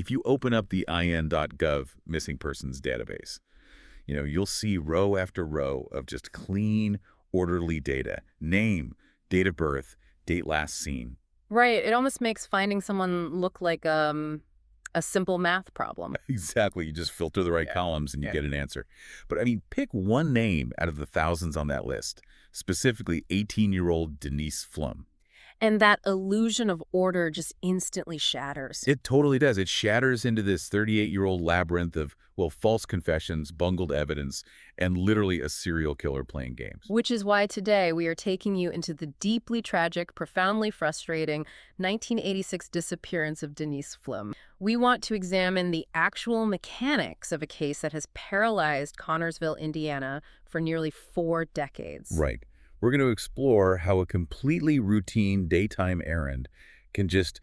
If you open up the in.gov missing persons database, you'll see row after row of just clean, orderly data. Name, date of birth, date last seen. Right. It almost makes finding someone look like a simple math problem. Exactly. You just filter the right columns and you get an answer. But I mean, pick one name out of the thousands on that list, specifically 18-year-old Denise Pflum. And that illusion of order just instantly shatters. It totally does. It shatters into this 38-year-old labyrinth of, well, false confessions, bungled evidence, and literally a serial killer playing games. Which is why today we are taking you into the deeply tragic, profoundly frustrating 1986 disappearance of Denise Pflum. We want to examine the actual mechanics of a case that has paralyzed Connorsville, Indiana, for nearly 4 decades. Right. We're going to explore how a completely routine daytime errand can just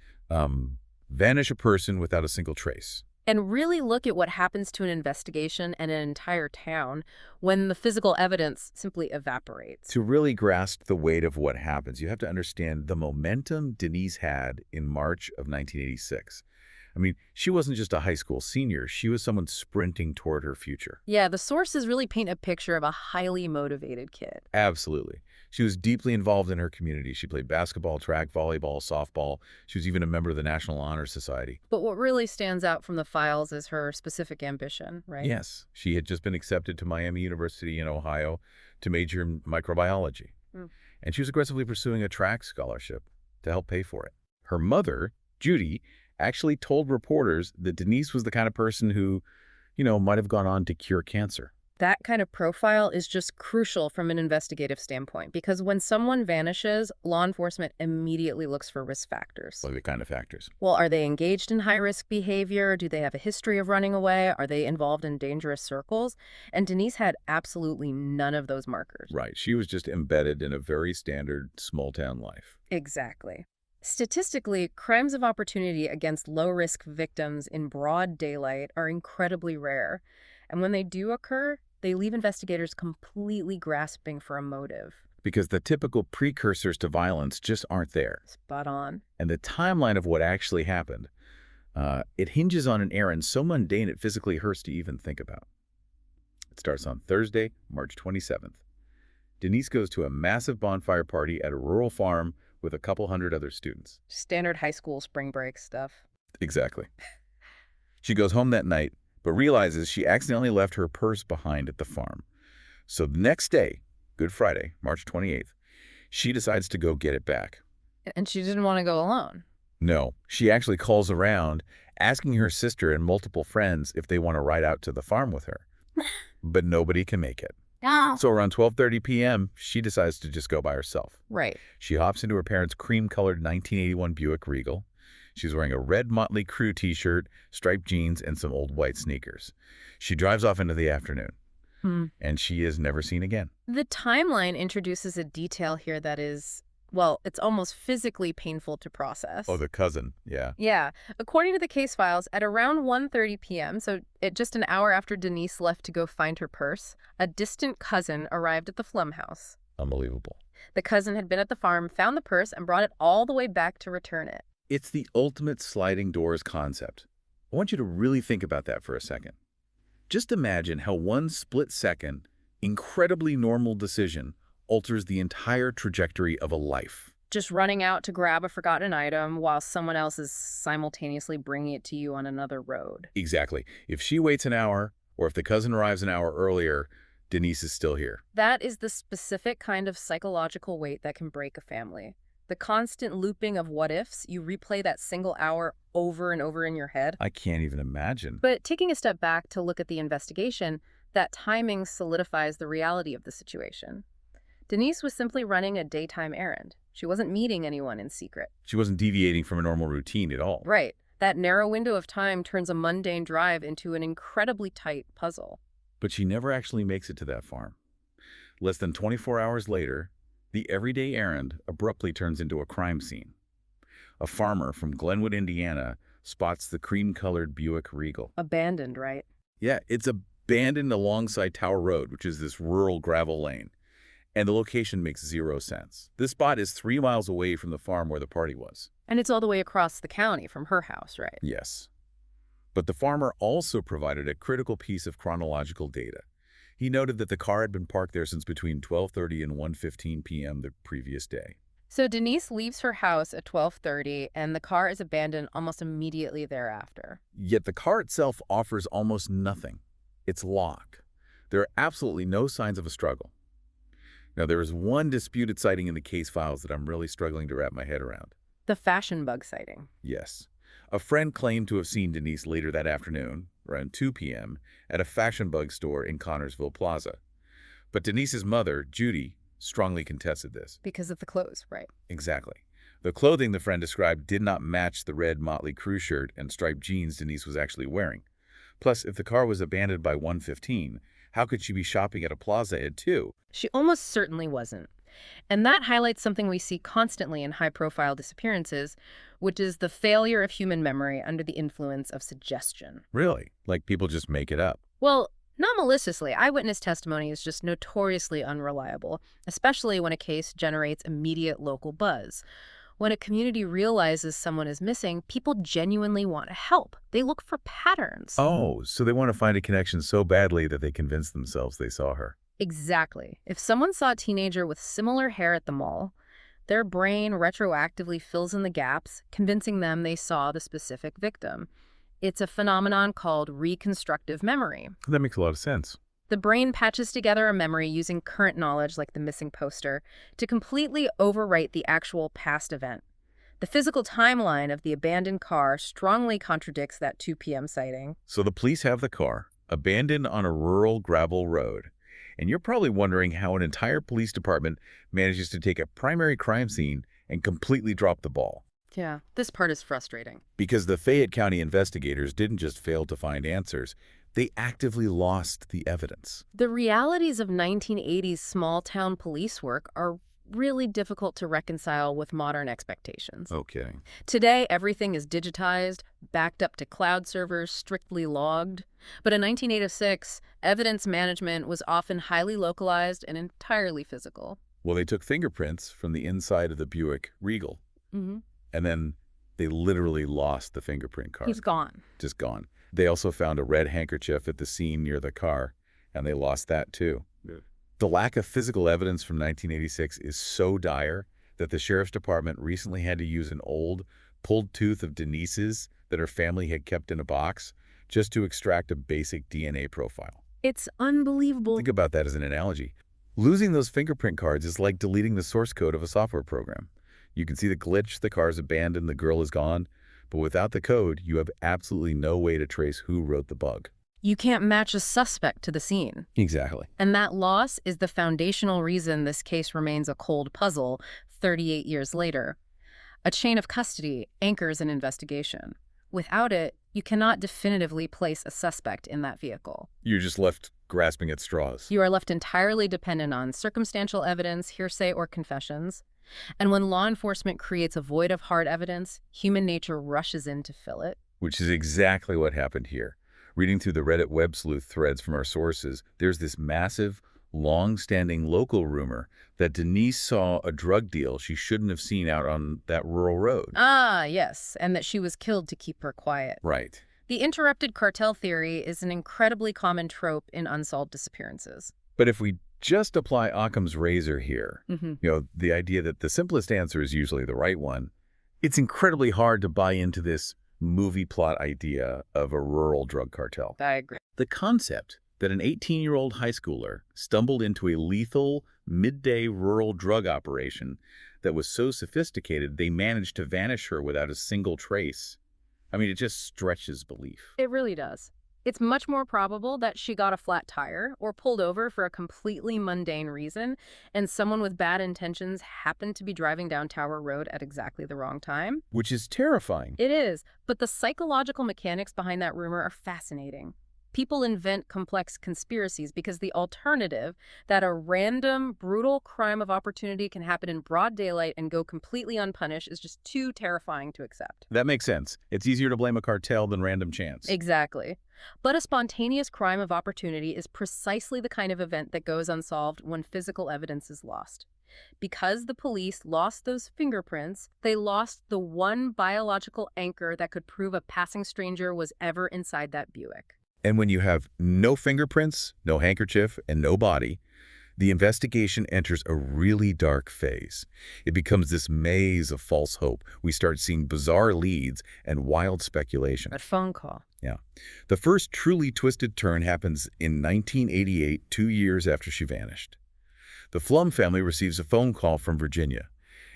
vanish a person without a single trace. And really look at what happens to an investigation and an entire town when the physical evidence simply evaporates. To really grasp the weight of what happens, you have to understand the momentum Denise had in March of 1986. I mean, she wasn't just a high school senior. She was someone sprinting toward her future. Yeah, the sources really paint a picture of a highly motivated kid. Absolutely. She was deeply involved in her community. She played basketball, track, volleyball, softball. She was even a member of the National Honor Society. But what really stands out from the files is her specific ambition, right? Yes. She had just been accepted to Miami University in Ohio to major in microbiology. And she was aggressively pursuing a track scholarship to help pay for it. Her mother, Judy, actually told reporters that Denise was the kind of person who, might have gone on to cure cancer. That kind of profile is just crucial from an investigative standpoint because when someone vanishes, law enforcement immediately looks for risk factors. What are the kind of factors? Well, are they engaged in high-risk behavior? Do they have a history of running away? Are they involved in dangerous circles? And Denise had absolutely none of those markers. Right. She was just embedded in a very standard small-town life. Exactly. Statistically, crimes of opportunity against low-risk victims in broad daylight are incredibly rare. And when they do occur, they leave investigators completely grasping for a motive. Because the typical precursors to violence just aren't there. Spot on. And the timeline of what actually happened, it hinges on an errand so mundane it physically hurts to even think about. It starts on Thursday, March 27th. Denise goes to a massive bonfire party at a rural farm with a couple hundred other students. Standard high school spring break stuff. Exactly. She goes home that night, but realizes she accidentally left her purse behind at the farm. So the next day, Good Friday, March 28th, she decides to go get it back. And she didn't want to go alone. No, she actually calls around, asking her sister and multiple friends if they want to ride out to the farm with her. But nobody can make it. No. So around 12:30 p.m., she decides to just go by herself. Right. She hops into her parents' cream-colored 1981 Buick Regal. She's wearing a red Motley Crue t-shirt, striped jeans, and some old white sneakers. She drives off into the afternoon, and she is never seen again. The timeline introduces a detail here that is, well, it's almost physically painful to process. Oh, the cousin, yeah. Yeah. According to the case files, at around 1:30 p.m., so just an hour after Denise left to go find her purse, a distant cousin arrived at the Pflum house. Unbelievable. The cousin had been at the farm, found the purse, and brought it all the way back to return it. It's the ultimate sliding doors concept. I want you to really think about that for a second. Just imagine how one split-second, incredibly normal decision alters the entire trajectory of a life. Just running out to grab a forgotten item while someone else is simultaneously bringing it to you on another road. Exactly. If she waits an hour, or if the cousin arrives an hour earlier, Denise is still here. That is the specific kind of psychological weight that can break a family. The constant looping of what-ifs, you replay that single hour over and over in your head. I can't even imagine. But taking a step back to look at the investigation, that timing solidifies the reality of the situation. Denise was simply running a daytime errand. She wasn't meeting anyone in secret. She wasn't deviating from a normal routine at all. Right. That narrow window of time turns a mundane drive into an incredibly tight puzzle. But she never actually makes it to that farm. Less than 24 hours later, the everyday errand abruptly turns into a crime scene. A farmer from Glenwood, Indiana, spots the cream-colored Buick Regal. Abandoned, right? Yeah, it's abandoned alongside Tower Road, which is this rural gravel lane. And the location makes zero sense. This spot is 3 miles away from the farm where the party was. And it's all the way across the county from her house, right? Yes. But the farmer also provided a critical piece of chronological data. He noted that the car had been parked there since between 12:30 and 1:15 p.m. the previous day. So Denise leaves her house at 12:30, and the car is abandoned almost immediately thereafter. Yet the car itself offers almost nothing. It's locked. There are absolutely no signs of a struggle. Now, there is one disputed sighting in the case files that I'm really struggling to wrap my head around. The fashion bug sighting. Yes. A friend claimed to have seen Denise later that afternoon, around 2 p.m., at a fashion bug store in Connorsville Plaza. But Denise's mother, Judy, strongly contested this. Because of the clothes, right? Exactly. The clothing the friend described did not match the red Motley Crue shirt and striped jeans Denise was actually wearing. Plus, if the car was abandoned by 1:15, how could she be shopping at a plaza at 2? She almost certainly wasn't. And that highlights something we see constantly in high-profile disappearances, which is the failure of human memory under the influence of suggestion. Really? Like people just make it up? Well, not maliciously. Eyewitness testimony is just notoriously unreliable, especially when a case generates immediate local buzz. When a community realizes someone is missing, people genuinely want to help. They look for patterns. Oh, so they want to find a connection so badly that they convince themselves they saw her. Exactly. If someone saw a teenager with similar hair at the mall, their brain retroactively fills in the gaps, convincing them they saw the specific victim. It's a phenomenon called reconstructive memory. That makes a lot of sense. The brain patches together a memory using current knowledge, like the missing poster, to completely overwrite the actual past event. The physical timeline of the abandoned car strongly contradicts that 2 p.m. sighting. So the police have the car, abandoned on a rural gravel road. And you're probably wondering how an entire police department manages to take a primary crime scene and completely drop the ball. Yeah, this part is frustrating. Because the Fayette County investigators didn't just fail to find answers, they actively lost the evidence. The realities of 1980s small-town police work are really difficult to reconcile with modern expectations. Okay. Today, everything is digitized, backed up to cloud servers, strictly logged. But in 1986, evidence management was often highly localized and entirely physical. Well, they took fingerprints from the inside of the Buick Regal, Mm-hmm. and then they literally lost the fingerprint card. He's gone. Just gone. They also found a red handkerchief at the scene near the car, and they lost that too. Yeah. The lack of physical evidence from 1986 is so dire that the sheriff's department recently had to use an old, pulled tooth of Denise's that her family had kept in a box just to extract a basic DNA profile. It's unbelievable. Think about that as an analogy. Losing those fingerprint cards is like deleting the source code of a software program. You can see the glitch, the car's abandoned, the girl is gone, but without the code, you have absolutely no way to trace who wrote the bug. You can't match a suspect to the scene. Exactly. And that loss is the foundational reason this case remains a cold puzzle 38 years later. A chain of custody anchors an investigation. Without it, you cannot definitively place a suspect in that vehicle. You're just left grasping at straws. You are left entirely dependent on circumstantial evidence, hearsay, or confessions. And when law enforcement creates a void of hard evidence, human nature rushes in to fill it. Which is exactly what happened here. Reading through the Reddit web sleuth threads from our sources, there's this massive, long-standing local rumor that Denise saw a drug deal she shouldn't have seen out on that rural road. Ah, yes, and that she was killed to keep her quiet. Right. The interrupted cartel theory is an incredibly common trope in unsolved disappearances. But if we just apply Occam's razor here, the idea that the simplest answer is usually the right one, it's incredibly hard to buy into this movie plot idea of a rural drug cartel. I agree. The concept that an 18-year-old high schooler stumbled into a lethal, midday rural drug operation that was so sophisticated they managed to vanish her without a single trace. I mean, it just stretches belief. It really does. It's much more probable that she got a flat tire or pulled over for a completely mundane reason, and someone with bad intentions happened to be driving down Tower Road at exactly the wrong time. Which is terrifying. It is, but the psychological mechanics behind that rumor are fascinating. People invent complex conspiracies because the alternative, that a random, brutal crime of opportunity can happen in broad daylight and go completely unpunished, is just too terrifying to accept. That makes sense. It's easier to blame a cartel than random chance. Exactly. But a spontaneous crime of opportunity is precisely the kind of event that goes unsolved when physical evidence is lost. Because the police lost those fingerprints, they lost the one biological anchor that could prove a passing stranger was ever inside that Buick. And when you have no fingerprints, no handkerchief, and no body, the investigation enters a really dark phase. It becomes this maze of false hope. We start seeing bizarre leads and wild speculation. A phone call. Yeah. The first truly twisted turn happens in 1988, 2 years after she vanished. The Pflum family receives a phone call from Virginia,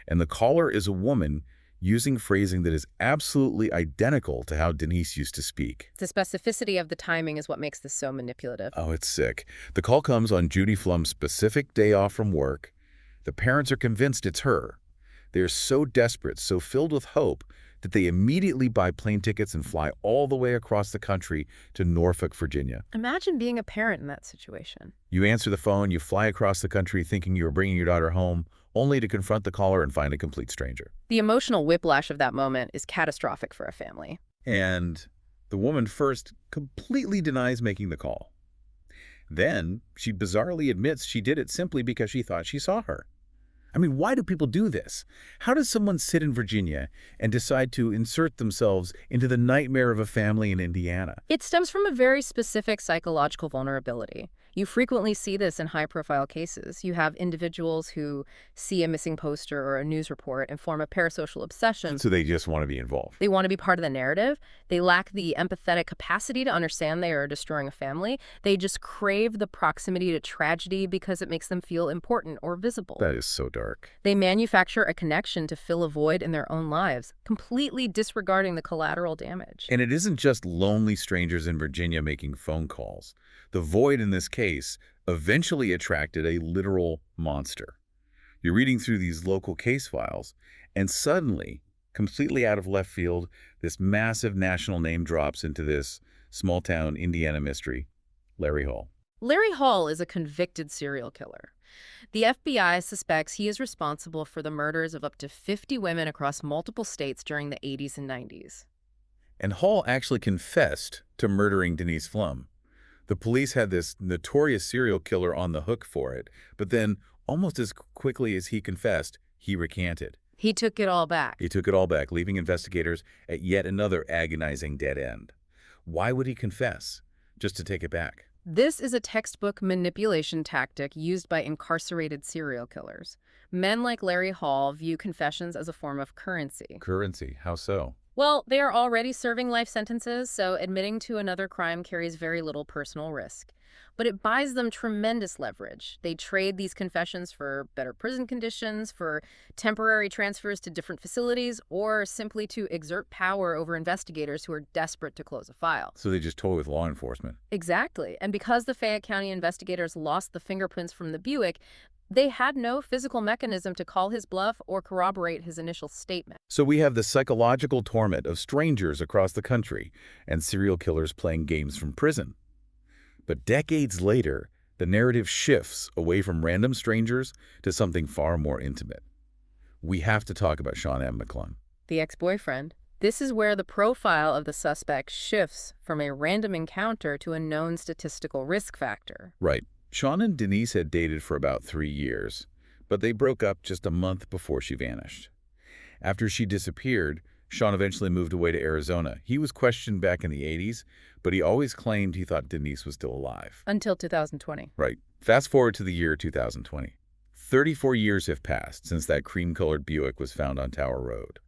and the caller is a woman using phrasing that is absolutely identical to how Denise used to speak. The specificity of the timing is what makes this so manipulative. Oh, it's sick. The call comes on Judy Pflum's specific day off from work. The parents are convinced it's her. They are so desperate, so filled with hope, that they immediately buy plane tickets and fly all the way across the country to Norfolk, Virginia. Imagine being a parent in that situation. You answer the phone, you fly across the country thinking you are bringing your daughter home, only to confront the caller and find a complete stranger. The emotional whiplash of that moment is catastrophic for a family. And the woman first completely denies making the call. Then she bizarrely admits she did it simply because she thought she saw her. I mean, why do people do this? How does someone sit in Virginia and decide to insert themselves into the nightmare of a family in Indiana? It stems from a very specific psychological vulnerability. You frequently see this in high-profile cases. You have individuals who see a missing poster or a news report and form a parasocial obsession. So they just want to be involved. They want to be part of the narrative. They lack the empathetic capacity to understand they are destroying a family. They just crave the proximity to tragedy because it makes them feel important or visible. That is so dark. They manufacture a connection to fill a void in their own lives, completely disregarding the collateral damage. And it isn't just lonely strangers in Virginia making phone calls. The void in this case eventually attracted a literal monster. You're reading through these local case files, and suddenly, completely out of left field, this massive national name drops into this small-town Indiana mystery, Larry Hall. Larry Hall is a convicted serial killer. The FBI suspects he is responsible for the murders of up to 50 women across multiple states during the 80s and 90s. And Hall actually confessed to murdering Denise Pflum. The police had this notorious serial killer on the hook for it, but then, almost as quickly as he confessed, he recanted. He took it all back. He took it all back, leaving investigators at yet another agonizing dead end. Why would he confess? Just to take it back? This is a textbook manipulation tactic used by incarcerated serial killers. Men like Larry Hall view confessions as a form of currency. Currency? How so? Well, they are already serving life sentences, so admitting to another crime carries very little personal risk. But it buys them tremendous leverage. They trade these confessions for better prison conditions, for temporary transfers to different facilities, or simply to exert power over investigators who are desperate to close a file. So they just toy with law enforcement. Exactly. And because the Fayette County investigators lost the fingerprints from the Buick, they had no physical mechanism to call his bluff or corroborate his initial statement. So we have the psychological torment of strangers across the country and serial killers playing games from prison. But decades later, the narrative shifts away from random strangers to something far more intimate. We have to talk about Sean M. McClung. The ex-boyfriend. This is where the profile of the suspect shifts from a random encounter to a known statistical risk factor. Right. Sean and Denise had dated for about 3 years, but they broke up just a month before she vanished. After she disappeared, Sean eventually moved away to Arizona. He was questioned back in the 80s, but he always claimed he thought Denise was still alive. Until 2020. Right. Fast forward to the year 2020. 34 years have passed since that cream-colored Buick was found on Tower Road.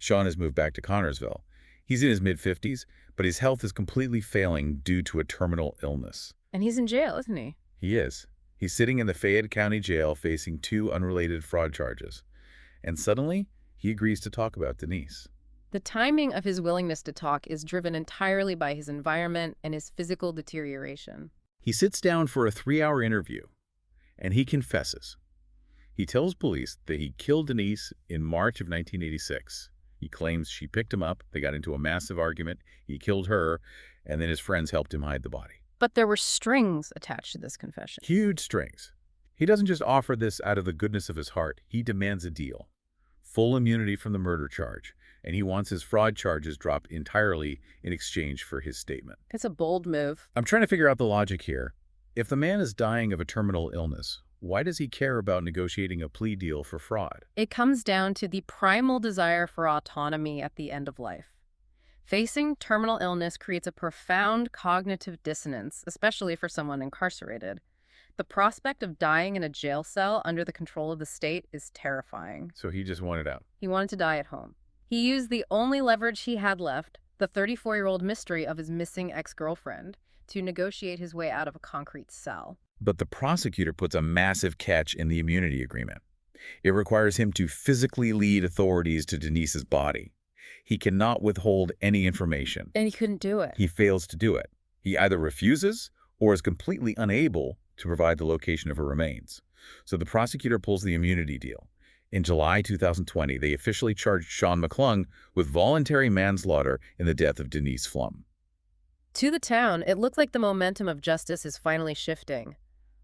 Sean has moved back to Connorsville. He's in his mid-50s, but his health is completely failing due to a terminal illness. And he's in jail, isn't he? He is. He's sitting in the Fayette County Jail facing 2 unrelated fraud charges. And suddenly, he agrees to talk about Denise. The timing of his willingness to talk is driven entirely by his environment and his physical deterioration. He sits down for a 3-hour interview, and he confesses. He tells police that he killed Denise in March of 1986. He claims she picked him up, they got into a massive argument, he killed her, and then his friends helped him hide the body. But there were strings attached to this confession. Huge strings. He doesn't just offer this out of the goodness of his heart. He demands a deal. Full immunity from the murder charge. And he wants his fraud charges dropped entirely in exchange for his statement. It's a bold move. I'm trying to figure out the logic here. If the man is dying of a terminal illness, Why does he care about negotiating a plea deal for fraud? It comes down to the primal desire for autonomy at the end of life. Facing terminal illness creates a profound cognitive dissonance, especially for someone incarcerated. The prospect of dying in a jail cell under the control of the state is terrifying. So he just wanted out. He wanted to die at home. He used the only leverage he had left, the 34-year-old mystery of his missing ex-girlfriend, to negotiate his way out of a concrete cell. But the prosecutor puts a massive catch in the immunity agreement. It requires him to physically lead authorities to Denise's body. He cannot withhold any information. And he couldn't do it. He fails to do it. He either refuses or is completely unable to provide the location of her remains. So the prosecutor pulls the immunity deal. In July 2020, they officially charged Sean McClung with voluntary manslaughter in the death of Denise Pflum. To the town, it looked like the momentum of justice is finally shifting.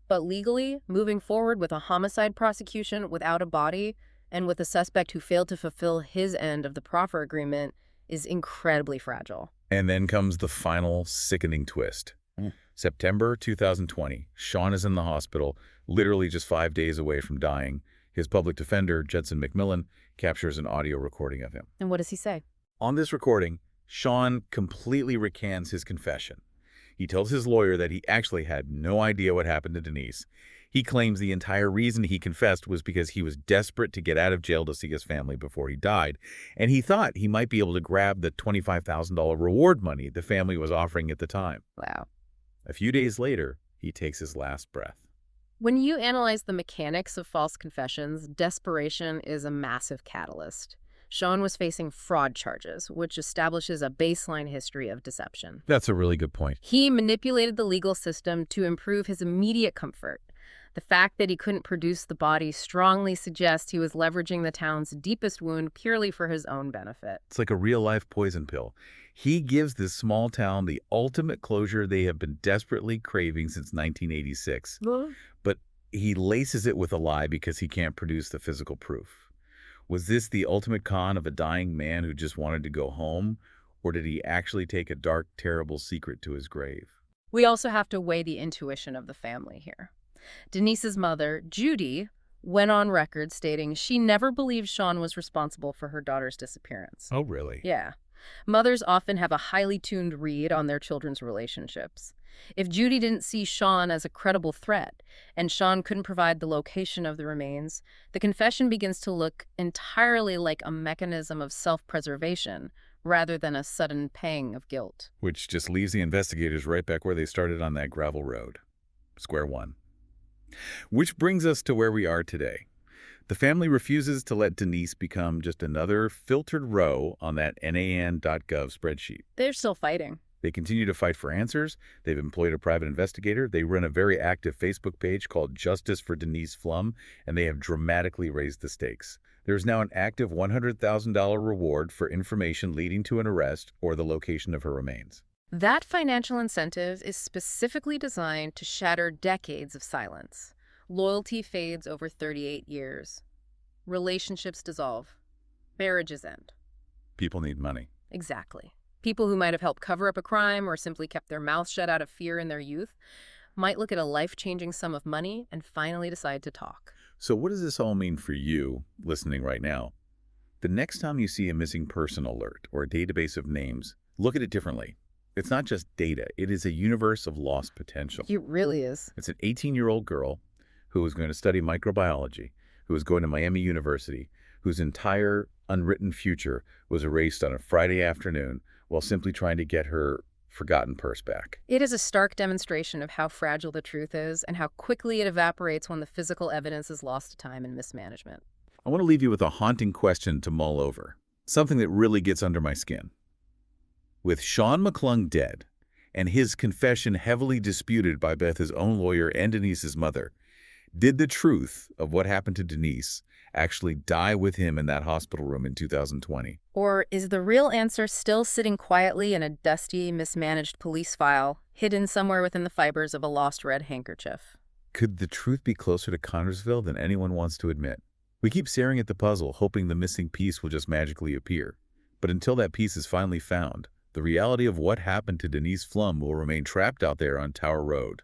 But legally, moving forward with a homicide prosecution without a body and with a suspect who failed to fulfill his end of the proffer agreement is incredibly fragile. And then comes the final sickening twist. September 2020, Sean is in the hospital, literally just 5 days away from dying. His public defender, Judson McMillan, captures an audio recording of him. And what does he say? On this recording, Sean completely recants his confession. He tells his lawyer that he actually had no idea what happened to Denise. He claims the entire reason he confessed was because he was desperate to get out of jail to see his family before he died, and he thought he might be able to grab the $25,000 reward money the family was offering at the time. Wow. A few days later, he takes his last breath. When you analyze the mechanics of false confessions, desperation is a massive catalyst. Sean was facing fraud charges, which establishes a baseline history of deception. That's a really good point. He manipulated the legal system to improve his immediate comfort. The fact that he couldn't produce the body strongly suggests he was leveraging the town's deepest wound purely for his own benefit. It's like a real-life poison pill. He gives this small town the ultimate closure they have been desperately craving since 1986. But he laces it with a lie because he can't produce the physical proof. Was this the ultimate con of a dying man who just wanted to go home? Or did he actually take a dark, terrible secret to his grave? We also have to weigh the intuition of the family here. Denise's mother, Judy, went on record stating she never believed Sean was responsible for her daughter's disappearance. Oh, really? Yeah. Mothers often have a highly tuned read on their children's relationships. If Judy didn't see Sean as a credible threat, and Sean couldn't provide the location of the remains, the confession begins to look entirely like a mechanism of self-preservation rather than a sudden pang of guilt. Which just leaves the investigators right back where they started on that gravel road. Square one. Which brings us to where we are today. The family refuses to let Denise become just another filtered row on that nan.gov spreadsheet. They're still fighting. They continue to fight for answers. They've employed a private investigator. They run a very active Facebook page called Justice for Denise Pflum, and they have dramatically raised the stakes. There's now an active $100,000 reward for information leading to an arrest or the location of her remains. That financial incentive is specifically designed to shatter decades of silence. Loyalty fades over 38 years. Relationships dissolve. Marriages end. People need money. Exactly. People who might have helped cover up a crime or simply kept their mouths shut out of fear in their youth might look at a life-changing sum of money and finally decide to talk. So what does this all mean for you, listening right now? The next time you see a missing person alert or a database of names, look at it differently. It's not just data. It is a universe of lost potential. It really is. It's an 18-year-old girl who was going to study microbiology, who was going to Miami University, whose entire unwritten future was erased on a Friday afternoon while simply trying to get her forgotten purse back. It is a stark demonstration of how fragile the truth is and how quickly it evaporates when the physical evidence is lost to time and mismanagement. I want to leave you with a haunting question to mull over, something that really gets under my skin. With Sean McClung dead and his confession heavily disputed by both his own lawyer and Denise's mother, did the truth of what happened to Denise actually die with him in that hospital room in 2020? Or is the real answer still sitting quietly in a dusty, mismanaged police file, hidden somewhere within the fibers of a lost red handkerchief? Could the truth be closer to Connersville than anyone wants to admit? We keep staring at the puzzle, hoping the missing piece will just magically appear. But until that piece is finally found, the reality of what happened to Denise Pflum will remain trapped out there on Tower Road.